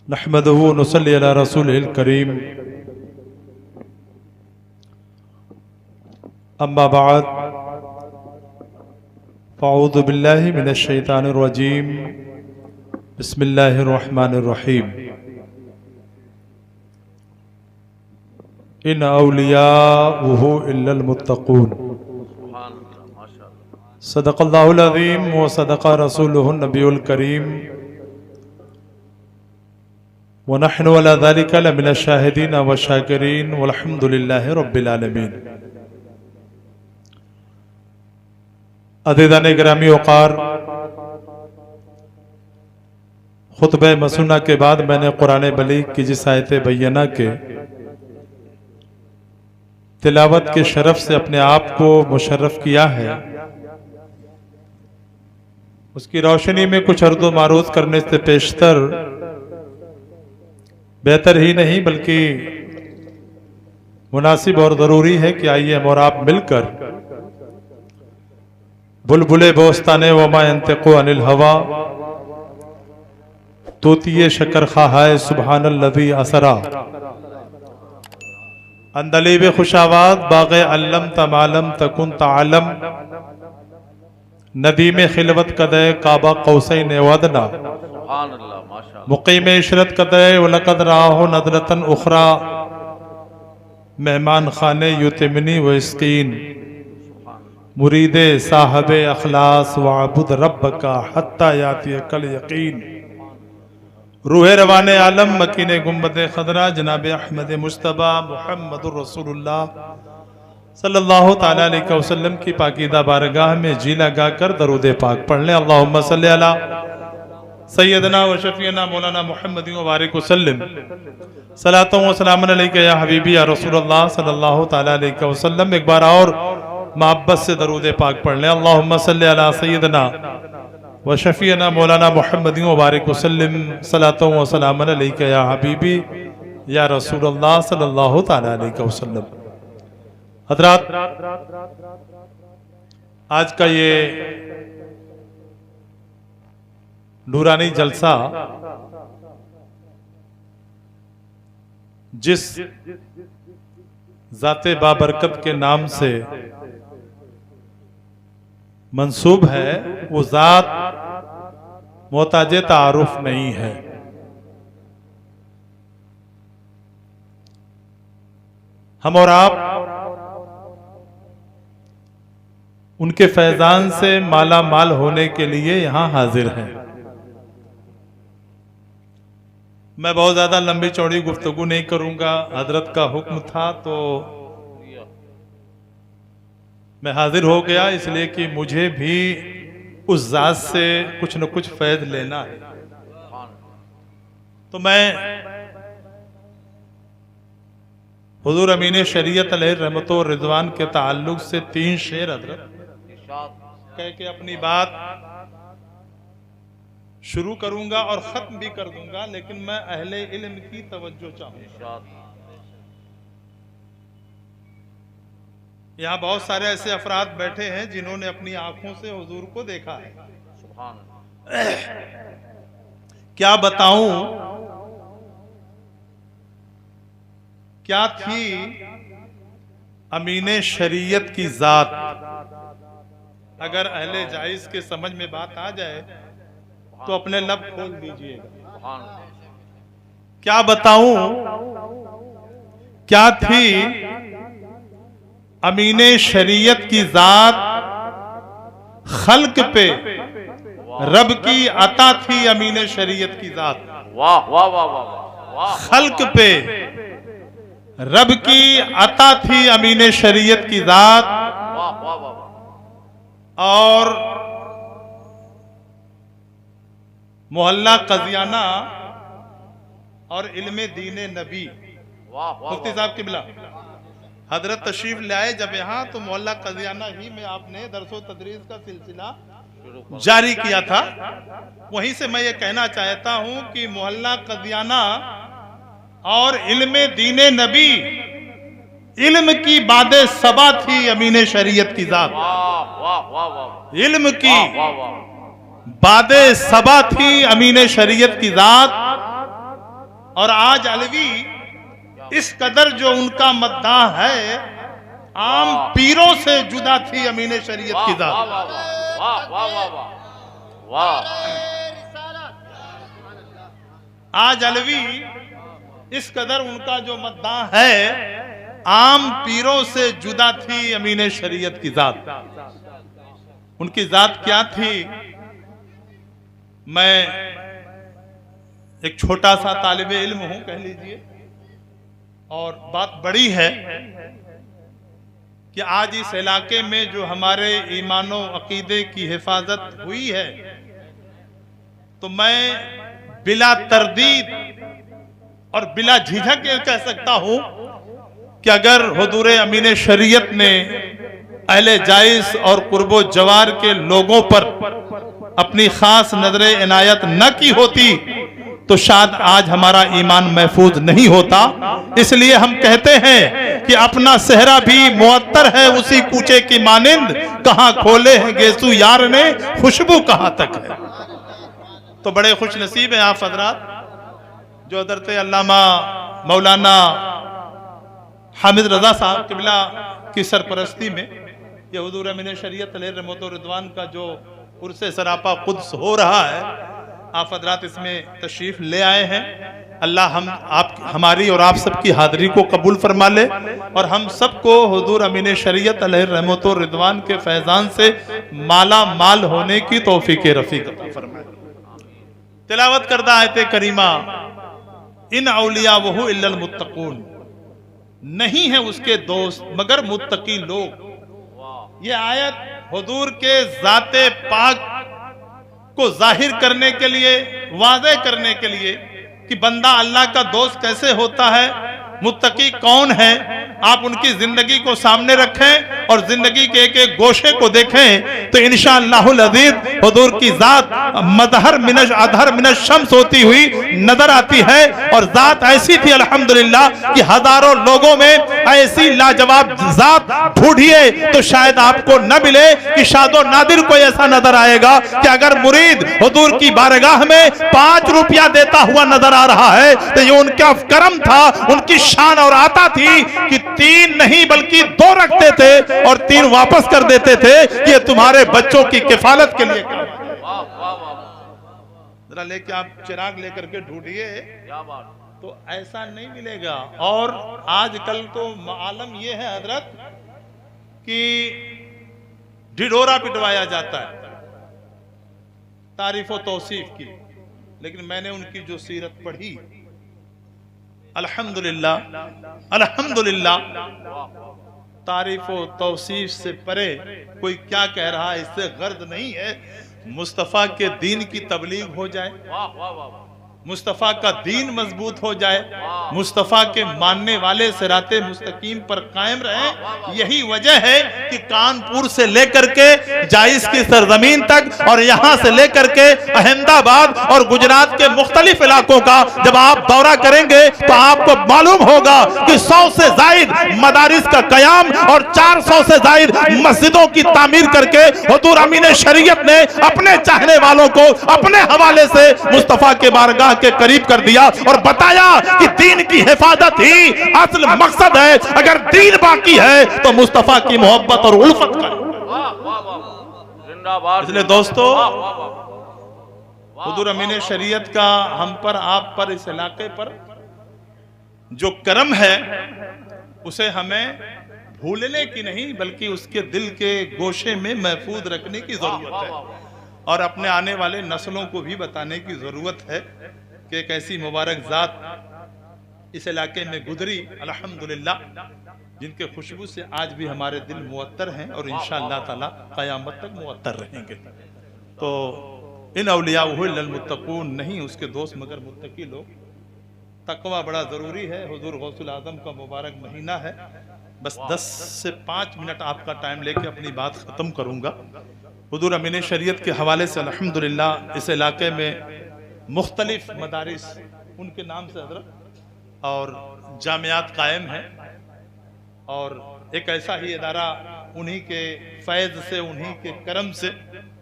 नहमदुहु व नुसल्ली अला रसूलिल करीम। अम्मा बाद फ़अऊज़ु बिल्लाहि मिनश शैतानिर रजीम। बिस्मिल्लाहिर रहमानिर रहीम। इन औलियाउहु इल्लल मुत्तक़ून। सदक़ल्लाहुल अज़ीम व सदक़ रसूलुहुन नबियुल करीम व नहनु अला ज़ालिका लमिनश शाहिदीन व शाकिरीन वल्हम्दुलिल्लाहि रब्बिल आलमीन। अज़ीज़ान गिरामी वक़ार, खुतबे मसूना के बाद मैंने कुरान बलीग की जिस आयत बैयना के तिलावत के शरफ से अपने आप को मुशर्रफ किया है, उसकी रोशनी में कुछ अर्ज़ व मारूज़ करने से पेशतर बेहतर ही नहीं बल्कि मुनासिब और ज़रूरी है कि आइए हम और आप मिलकर बुलबुले बोस्ताने वमा यंतिक़ु अनिल हवा तोतिये शकर खाहाए सुबहानल्लज़ी असरा अंदलीब खुशावाद बाग़े अल्लम तमालम तकुन तालम नदीम खिलवत कदे काबा कौसैन वदना मुक़ीम इशरत कदे वलक़द राहो नदरतन उखरा मेहमान खाने युतिमनी व इस्कीन मुरीदे साहबे अखलास वाबुद रब्बका हत्ता याती कल यकीन। रूह रवाने आलम मकीने गुम्बद खदरा जनाब अहमद मुस्तबा मुहम्मदुर रसूलुल्लाह सल्लल्लाहु ताला अलैहि वसल्लम की पाकीदा बारगाह में जी लगा कर दरूद पाक पढ़ लें। अल्लाहुम्मा सल्ली अला सय्यदना व शफीना मौलाना मुहम्मद व बारिक वसल्लम सलातो व सलामन अलैका या हबीबी या रसूलुल्लाह सल्लल्लाहु ताला अलैहि वसल्लम। एक बार और मोहब्बत से दरूद पाक पढ़ लें। अल्लाहुम्मा सल्ली अला सय्यदना व शफीना मौलाना मुहम्मद व बारिक वसल्लम सलातो व सलामन अलैका या हबीबी या रसूलुल्लाह सल्लल्लाहु ताला अलैहि वसल्लम। हज़रात, आज का ये नूरानी जलसा जिस ज़ाते बाबरकत के नाम से मंसूब है वो ज़ात मोहताजे तारुफ नहीं है। हम और आप उनके फैजान से माला माल होने के लिए यहां हाजिर हैं। मैं बहुत ज्यादा लंबी चौड़ी गुफ्तगू नहीं करूंगा, हजरत का हुक्म था तो मैं हाजिर हो गया, इसलिए कि मुझे भी उस जात से कुछ न कुछ फैद लेना है। तो मैं हुजूर अमीन शरीयत अलैहि रहमत व रिजवान के ताल्लुक से 3 शेर हजरत कह के अपनी बात शुरू करूंगा और खत्म भी कर दूंगा, लेकिन मैं अहले इल्म की तवज्जो चाहूंगा। यहाँ बहुत सारे ऐसे अफराद बैठे हैं जिन्होंने अपनी आंखों से हुजूर को देखा है। क्या बताऊं क्या थी अमीने शरीयत की जात। अगर अहले जायज के समझ में बात आ जाए तो अपने लब खोल दीजिएगा। क्या बताऊं क्या थी अमीने शरीयत की जात। खल्क पे रब की अता थी अमीने शरीयत की जात। वाह वाह वाह वाह। खल्क पे रब की अता थी अमीने शरीयत की जात। वाह वाह वाह। और मोहल्ला कजियाना और इल्मे दीने नबी। मुफ्ती साहब किबला हजरत तशरीफ लाए जब यहाँ, तो मोहल्ला कजियाना ही में आपने दरसो तदरीस का सिलसिला जारी किया था। वहीं से मैं ये कहना चाहता हूं कि मोहल्ला कजियाना और इल्मे दीने नबी इल्म की बादे सबा थी अमीने शरीयत की जात। इल्म की बादे सबा थी अमीने शरीयत की जात। और आज अलवी इस कदर जो उनका मद्दाह है, आम पीरों से जुदा थी अमीन शरीयत की जात। वाह वाह वाह वाह वाह। आज अलवी इस कदर उनका जो मद्दाह है, आम पीरों से जुदा थी अमीन शरीयत की जात। उनकी जात क्या थी? मैं एक छोटा सा तालिबे इल्म हूं कह लीजिए, और बात बड़ी है कि आज इस इलाके में जो हमारे ईमानो अकीदे की हिफाजत हुई है, तो मैं बिला तरदीद और बिला झिझक ये कह सकता हूं कि अगर हुजूर अमीन शरीयत ने अहले जाइस और कुर्बो जवार के लोगों पर अपनी खास नजर इनायत न की होती तो शायद आज हमारा ईमान महफूज नहीं होता। इसलिए हम कहते हैं कि अपना सेहरा भी मुअत्तर है उसी कूचे की मानिंद, कहां खोले हैं गेसू यार ने, खुशबू कहां तक है। तो बड़े खुश नसीब हैं आप हजरात जो हजरत अल्लामा मौलाना हामिद रजा साहब किबला की सरपरस्ती में ये हुजूर अमीन शरीयत अलैहि रहमत व रिदवान का जो उर्से सरापा कुद्स हो रहा है, आप हजरात इसमें तशरीफ ले आए हैं। अल्लाह हमारी और आप सबकी हाजिरी को कबूल फरमा ले और हम सबको हुजूर अमीन शरीयत अलैहि रहमत व रिदवान के फैजान से माला माल होने की तौफीक रफीक अता फरमाए। तिलावत करदा आयत करीमा, इन औलिया वहु इल्लल मुत्तकून, नहीं है उसके दोस्त मगर मुत्तकी लोग। ये आयत हुजूर के ज़ाते पाक को जाहिर करने के लिए, वाज़े करने के लिए कि बंदा अल्लाह का दोस्त कैसे होता है, मुत्तकी कौन है, आप उनकी जिंदगी को सामने रखें और जिंदगी के एक एक गोशे को देखें तो इंशाअल्लाहुल अज़ीज़ हुजूर की जात मदहर मिनश अधर मिनश शम्स होती हुई नजर आती है। और जात ऐसी थी अल्हम्दुलिल्लाह कि हजारों लोगों में ऐसी लाजवाब जात ढूंढिए तो शायद आपको न मिले कि शादो नादिर को ऐसा नजर आएगा कि अगर मुरीद हुजूर की बारगाह में 5 रुपया देता हुआ नजर आ रहा है तो ये उनका करम था, उनकी शान और आता थी कि 3 नहीं बल्कि 2 रखते थे और 3 वापस कर देते थे कि ये तुम्हारे बच्चों की किफालत के लिए काम। जरा लेके आप चिराग लेकर के ढूंढिए तो ऐसा नहीं मिलेगा। और आजकल तो मालूम ये है हजरत कि ढिढोरा पिटवाया जाता है तारीफ व तौसीफ की, लेकिन मैंने उनकी जो सीरत पढ़ी अल्हम्दुलिल्लाह अल्हम्दुलिल्लाह, तारीफ व तौसीफ से परे कोई क्या कह रहा है इससे गर्द नहीं है। मुस्तफ़ा के दीन की तबलीग हो जाए, मुस्तफ़ा का दीन मजबूत हो जाए, मुस्तफ़ा के मानने वाले सिराते मुस्तकीम पर कायम रहे। यही वजह है कि कानपुर से लेकर के जाइस की सरजमीन तक और यहाँ से लेकर के अहमदाबाद और गुजरात के मुख्तलिफ इलाकों का जब आप दौरा करेंगे तो आपको मालूम होगा कि 100 से जायद मदारिस का कयाम और 400 से जायद मस्जिदों की तामीर करके हुजूर अमीन शरीयत ने अपने चाहने वालों को अपने हवाले से मुस्तफ़ा के बारगाह के करीब कर दिया और बताया कि दीन की हिफाजत ही असल मकसद है। अगर दीन बाकी है तो मुस्तफा की मोहब्बत और उल्फत का। इसलिए दोस्तों हुजूर अमीन शरीयत का हम पर, आप पर, इस इलाके पर जो करम है उसे हमें भूलने की नहीं बल्कि उसके दिल के गोशे में महफूज रखने की जरूरत है और अपने आने वाले नस्लों को भी बताने की जरूरत है कि एक ऐसी मुबारक जात इस इलाके में गुजरी अल्हम्दुलिल्लाह, जिनके खुशबू से आज भी हमारे दिल मुअत्तर हैं और इंशाअल्लाह ताला क़यामत तक मुअत्तर रहेंगे। तो इन औलिया वहुल मुत्तकून, नहीं उसके दोस्त मगर मुत्तकी लोग। तकवा बड़ा ज़रूरी है। हुजूर गौसुल आज़म का मुबारक महीना है। बस 10 से 5 मिनट आपका टाइम लेके अपनी बात ख़त्म करूँगा। हुजूर अमीन शरीयत के हवाले से अल्हम्दुलिल्लाह इस इलाके में मुख्तलिफ मदारिस उनके नाम से हजरत और जामियात कायम हैं और एक ऐसा ही इदारा उन्हीं के फैज़ से, उन्हीं के करम से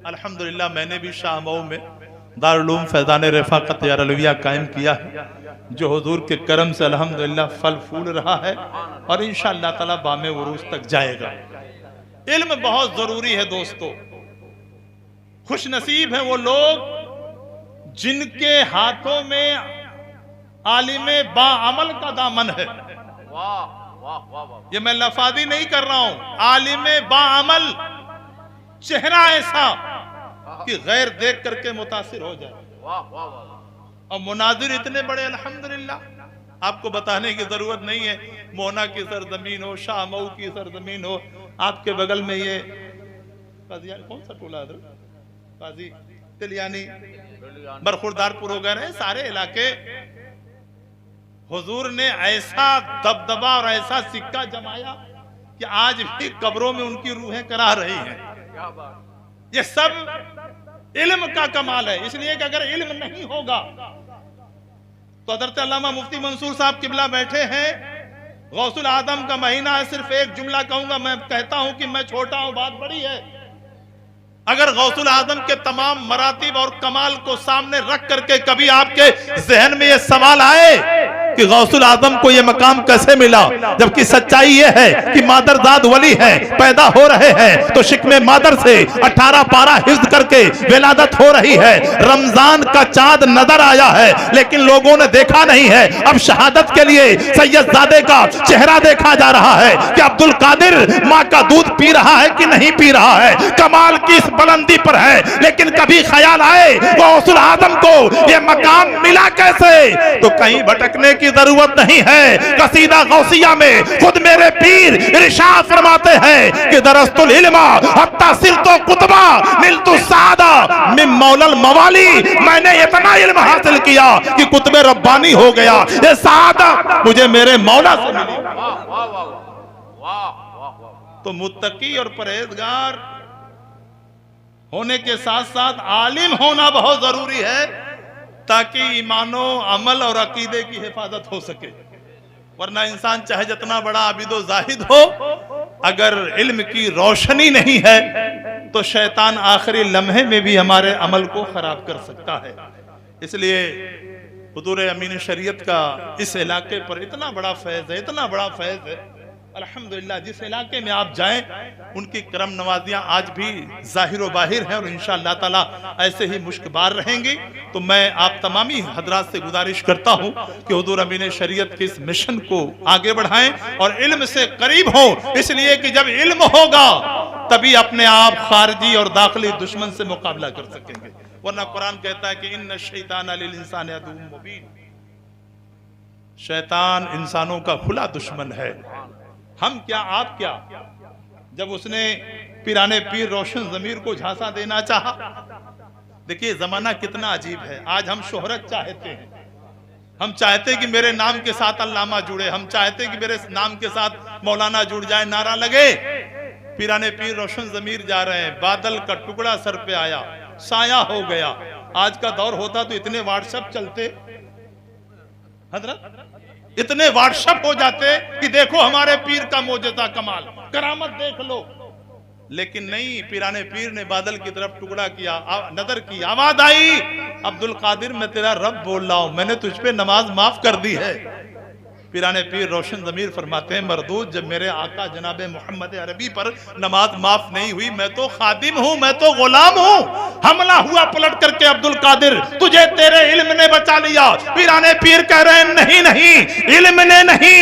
अल्हम्दुलिल्लाह मैंने भी शाहमऊ में दारुल फैज़ान रफ़ाक़त अलविया कायम किया है, जो हुजूर के करम से अल्हम्दुलिल्लाह फल फूल रहा है और इंशाअल्लाह ताला बामे उरूज तक जाएगा। इल्म बहुत जरूरी है दोस्तों। खुश नसीब है वो लोग जिनके हाथों में आलिमे बाअमल का दामन है। वाह वाह वाह वाह। ये मैं लफाजी नहीं कर रहा हूं, आलिमे बाअमल, चेहरा ऐसा कि गैर देख करके मुतासिर हो जाए। वाह वाह वाह। और मुनाजिर इतने बड़े अल्हम्दुलिल्लाह, आपको बताने की जरूरत नहीं है। मोहना की सरजमीन हो, शाहमऊ की सरजमीन हो, आपके बगल में ये कौन सा टोला है, काजी तिलियानी, बरखुरदारपुर वगैरह सारे इलाके, हुजूर ने ऐसा दबदबा और ऐसा सिक्का जमाया कि आज भी कब्रों में उनकी रूहें करा रही हैं। क्या बात। ये सब इल्म का कमाल है। इसलिए कि अगर इल्म नहीं होगा तो हज़रत अल्लामा मुफ्ती मंसूर साहब किबला बैठे हैं, गौसुल आदम का महीना है, सिर्फ एक जुमला कहूंगा, मैं कहता हूं कि मैं छोटा हूं, बात बड़ी है। अगर गौसुल आजम के तमाम मरातिब और कमाल को सामने रख करके कभी आपके जहन में यह सवाल आए कि गौसुल आजम को यह मकाम कैसे मिला, जबकि सच्चाई यह है कि मादरजाद वली है, पैदा हो रहे हैं तो शिकमे मादर से 18 पारा हिफ्ज करके विलादत हो रही है। रमजान का चांद नजर आया है लेकिन लोगों ने देखा नहीं है। अब शहादत के लिए सैयदजादे का चेहरा देखा जा रहा है कि अब्दुल कादिर माँ का दूध पी रहा है कि नहीं पी रहा है। कमाल की इस बुलंदी पर है, लेकिन कभी ख्याल आए गौसुल आजम को यह मकाम मिला कैसे, तो कहीं भटकने की जरूरत नहीं है। कसीदा गौसिया में खुद मेरे पीर इरशाद फरमाते हैं कि दरस्तुल इल्मा हत्ता सिरतो कुतबा निलतु सादा मिन मौलल मवाली, मैंने इतना इल्म हासिल किया कि कुतबे रब्बानी हो गया। ये सादा मुझे मेरे मौला से मिली। वाह वाह वाह वाह वाह वाह। तो मुत्तकी और परहेजगार होने के साथ साथ आलिम होना बहुत जरूरी है ताकि ईमानो अमल और अकीदे की हिफाजत हो सके। वरना इंसान चाहे जितना बड़ा आबिदो जाहिद हो, अगर इल्म की रोशनी नहीं है तो शैतान आखिरी लम्हे में भी हमारे अमल को खराब कर सकता है। इसलिए हुजूर अमीन शरीयत का इस इलाके पर इतना बड़ा फैज़ है, इतना बड़ा फैज़ है अल्हम्दुलिल्लाह। जिस इलाके में आप जाएं उनकी करम नवाजियां आज भी जाहिर व बाहिर हैं और इंशाअल्लाह ताला ऐसे ही मुश्कबार रहेंगी। तो मैं आप तमामी हजरात से गुजारिश करता हूं कि हुजूर अमीन शरीयत के इस मिशन को आगे बढ़ाएं और इल्म से करीब हो, इसलिए कि जब इल्म होगा तभी अपने आप खारजी और दाखिली दुश्मन से मुकाबला कर सकेंगे। वरना कुरान कहता है कि इन्न शैतान लिल इंसानि अदुव्वुम मुबीन, शैतान इंसानों का खुला दुश्मन है। हम क्या आप क्या, जब उसने पिराने पीर रोशन जमीर को झांसा देना चाहा। देखिए जमाना कितना अजीब है। आज हम शोहरत चाहते हैं, हम चाहते कि मेरे नाम के साथ अल्लामा जुड़े, हम चाहते कि मेरे नाम के साथ मौलाना जुड़ जाए, नारा लगे। पिराने पीर रोशन जमीर जा रहे हैं, बादल का टुकड़ा सर पे आया, साया हो गया। आज का दौर होता तो इतने व्हाट्सएप चलते हजरत, इतने व्हाट्सएप हो जाते कि देखो हमारे पीर का मोजज़ा कमाल, करामत देख लो। लेकिन नहीं, पिराने पीर ने बादल की तरफ टुकड़ा किया, नजर की, आवाज आई, अब्दुल कादिर मैं तेरा रब बोल रहा हूं, मैंने तुझ पे नमाज माफ कर दी है। पिराने पीर रोशन जमीर फरमाते हैं, मरदूद जब मेरे आका जनाबे मोहम्मद अरबी पर नमाज माफ नहीं हुई, मैं तो खादिम हूं, मैं तो गुलाम हूं। हमला हुआ पलट करके, अब्दुल कादिर तुझे तेरे इल्म ने बचा लिया। पिराने पीर कह रहे हैं नहीं नहीं, इल्म ने नहीं,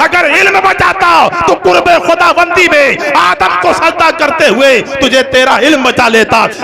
अगर इल्म बचाता तो कुर्बे खुदाबंदी में आदम को सजदा करते हुए तुझे तेरा इल्म बचा लेता।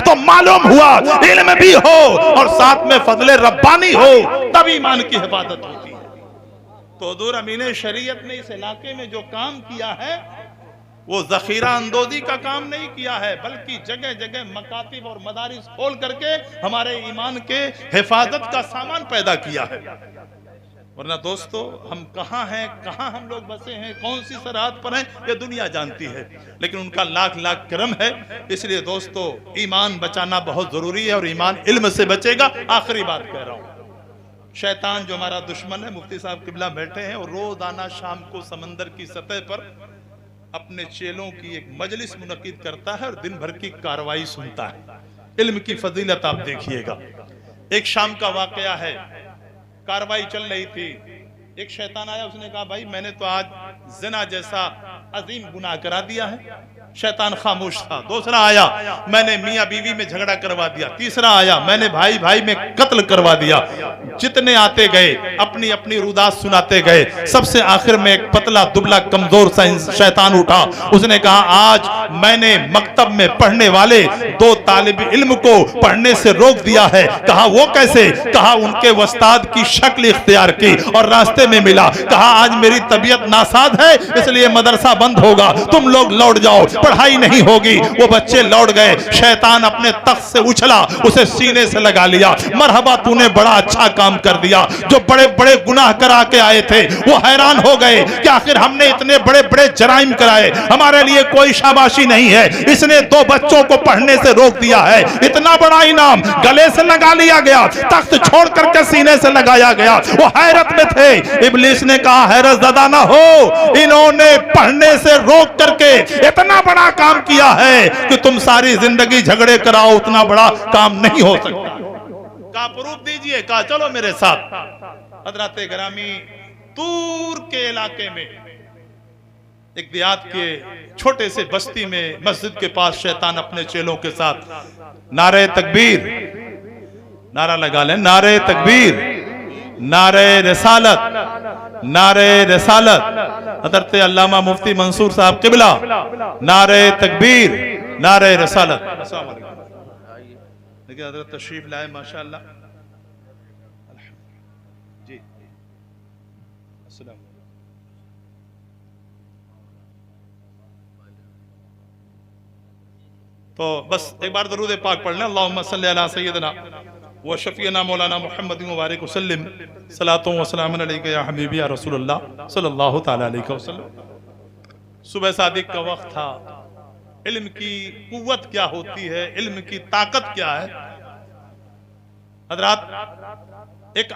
तो मालूम हुआ इल्म भी हो और साथ में फजले रब्बानी हो, तब ईमान की हिफाजत होती है। तो हुजूर अमीन शरीयत ने इस इलाके में जो काम किया है वो जखीरा अंदोजी का काम नहीं किया है, बल्कि जगह जगह मकातिब और मदारिस खोल करके हमारे ईमान के हिफाजत का सामान पैदा किया है। वरना दोस्तों हम कहाँ हैं, कहाँ हम लोग बसे हैं, कौन सी सरहद पर हैं, ये दुनिया जानती है, लेकिन उनका लाख लाख करम है। इसलिए दोस्तों ईमान बचाना बहुत जरूरी है और ईमान इल्म से बचेगा। आखिरी बात कह रहा हूँ, शैतान जो हमारा दुश्मन है, मुफ्ती साहब किबला बैठे हैं और रोजाना शाम को समंदर की सतह पर अपने चेलों की एक मजलिस मुनक्किद करता है और दिन भर की कार्रवाई सुनता है। इल्म की फजीलत आप देखिएगा। एक शाम का वाकया है, कार्रवाई चल रही थी, एक शैतान आया, उसने कहा भाई मैंने तो आज जिना जैसा अजीम गुनाह करा दिया है। शैतान खामोश था। दूसरा आया, मैंने मियां बीवी में झगड़ा करवा दिया। तीसरा आया, मैंने भाई भाई में कत्ल करवा दिया। जितने आते गए अपनी अपनी रुदात सुनाते गए। सबसे आखिर में एक पतला दुबला कमजोर सा शैतान उठा। उसने कहा आज मैंने मकतब में पढ़ने वाले 2 तालिब इल्म को पढ़ने से रोक दिया है। कहा वो कैसे? कहा उनके वस्ताद की शक्ल इख्तियार की और रास्ते में मिला। कहा आज मेरी तबीयत नासाज है इसलिए मदरसा बंद होगा, तुम लोग लौट जाओ, पढ़ाई नहीं होगी। वो बच्चे लौट गए। शैतान अपने तख्त से उछला, उसे सीने से लगा लिया। मरहबा तूने बड़ा अच्छा काम कर दिया। जो बड़े बड़े गुनाह करा के आए थे वो हैरान हो गए कि आखिर हमने इतने बड़े बड़े जराइम कराए, हमारे लिए कोई शाबाशी नहीं है। इसने 2 बच्चों को पढ़ने से रोक दिया है, इतना बड़ा इनाम गले से लगा लिया गया, तख्त छोड़ करके सीने से लगाया गया। वो हैरत में थे। इब्लीस ने कहा हैरत ज़दा ना हो, इन्होंने पढ़ने से रोक करके इतना बड़ा काम किया है कि तुम सारी जिंदगी झगड़े कराओ, उतना बड़ा काम नहीं हो सकता। कहा प्रूफ दीजिए। कहा चलो मेरे साथ। हजरत गिरामी दूर के इलाके में एक देहात के छोटे से बस्ती में मस्जिद के पास शैतान अपने चेलों के साथ नारे तकबीर, नारा लगा लें, नारे तकबीर, नारे रिसालत, नारे रिसालत। हज़रत अल्लामा मुफ्ती मंसूर साहब किबला, नारे तकबीर, नारे रिसालत। अस्सलाम वालेकुम। देखिए हज़रत तशरीफ लाए माशाअल्लाह। जी अस्सलाम। तो बस एक बार दरूद पाक पढ़ लें। अल्लाहुम्मा सल्ली अला सय्यदना व शफीना मौलाना मुहम्मद मुबारक वसल्लम सलातुन व सलामुन अलैका या हबीबी या रसूलुल्लाह सल्लल्लाहु तआला अलैहि वसल्लम। सुबह सादिक का वक्त था। इल्म की कुव्वत क्या होती है, इल्म की ताकत क्या है। हजरात एक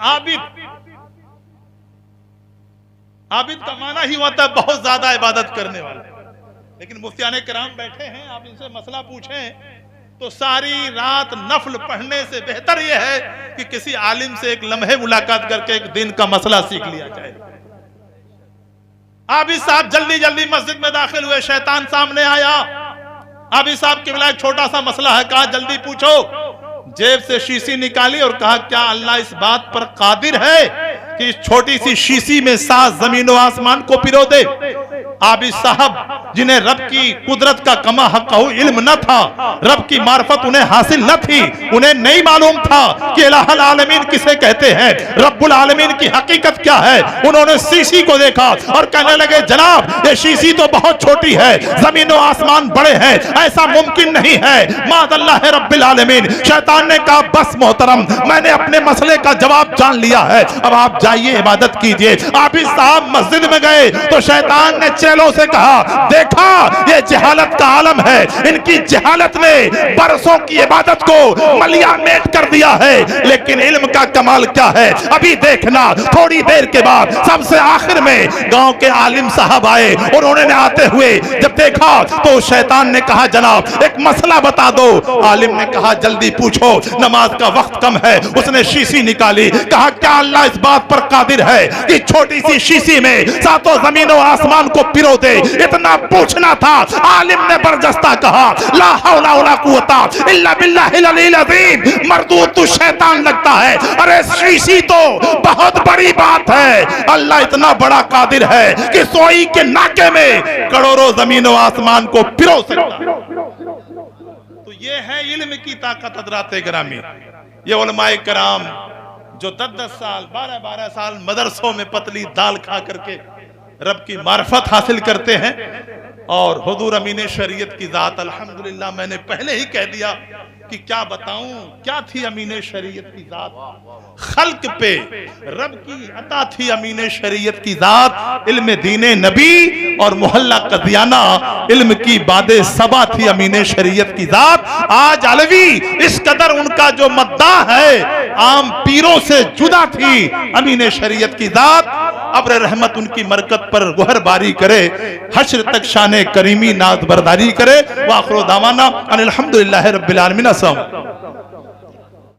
आबिद का माना ही होता है बहुत ज्यादा इबादत करने वाला। लेकिन मुफ्तियाने किराम बैठे हैं, आप इनसे मसला पूछें तो सारी रात नफल पढ़ने से बेहतर यह है कि किसी आलिम से एक लम्हे मुलाकात करके एक दिन का मसला सीख लिया जाए। आबिद साहब जल्दी जल्दी मस्जिद में दाखिल हुए, शैतान सामने आया। आबिद साहब के बिला एक छोटा सा मसला है, कहा जल्दी पूछो। जेब से शीशी निकाली और कहा क्या अल्लाह इस बात पर कादिर है कि इस छोटी सी शीशी में 7 जमीन व आसमान को पिरो दे। आबिद साहब जिन्हें रब की कुदरत का कमा हक़्क़हू इल्म न था, रब की मार्फत उन्हें हासिल न थी, उन्हें नहीं मालूम था कि इलाहुल आलमीन किसे कहते हैं, रब्बुल आलमीन की हकीकत क्या है। उन्होंने शीशी को देखा और कहने लगे जनाब ये शीशी तो बहुत छोटी है, जमीन व आसमान बड़े हैं, ऐसा मुमकिन नहीं है। मादल्लाह रब्बिल आलमीन। शैतान ने कहा बस मोहतरम, मैंने अपने मसले का जवाब जान लिया है, अब आप जाइए इबादत कीजिए। आबिद साहब मस्जिद में गए तो शैतान ने चेलों से कहा देखा ये जहालत का आलम है, इनकी जहालत ने बरसों की इबादत को मलियामेट कर दिया है, लेकिन इल्म का कमाल क्या है अभी देखना। थोड़ी देर के बाद सबसे आखिर में गांव के आलिम साहब आए और उन्होंने आते हुए जब देखा तो शैतान ने कहा जनाब एक मसला बता दो। आलिम ने कहा जल्दी पूछो, नमाज का वक्त कम है। उसने शीशी निकाली, कहा क्या अल्लाह इस बात पर कादिर है कि छोटी सी शीशी में 7 जमीनों आसमान को पिरो दे। इतना पूछना था। आलिम ने बरजस्ता कहा ला हौला वला कुव्वता इल्ला बिल्लाहिल अलील अज़ीम। मरदूद तू शैतान लगता है, अरे शीशी तो बहुत बड़ी बात है। अल्लाह इतना बड़ा कादिर है कि सोई के नाके में करोड़ों जमीनों आसमान को पिरो सकता। तो ये है इल्म की ताकत। हज़रात गिरामी, ये उलमाए कराम जो 10-10 साल 12-12 साल मदरसों में पतली दाल खा करके रब की मार्फत हासिल करते हैं। और हुजूर अमीन शरीयत की जात, अल्हम्दुलिल्लाह मैंने पहले ही कह दिया कि क्या बताऊं क्या थी अमीन शरीयत की जात। खल्क पे रब की अता थी अमीन शरीयत की जात। इल्म दीने नबी और मोहल्ला कदियाना इल्म की बादे सबा थी अमीन शरीयत की जात। आज अलवी इस कदर उनका जो मद्दा है आम पीरों से जुदा थी। अमीन शरीयत की जात अब्र रहमत उनकी मरकत पर गुहर बारी करे, हश्र तक शान करीमी नाज बरदारी करे। वाखिर दावाना अनिल हम्दुलिल्लाहि रब्बिल आलमीन।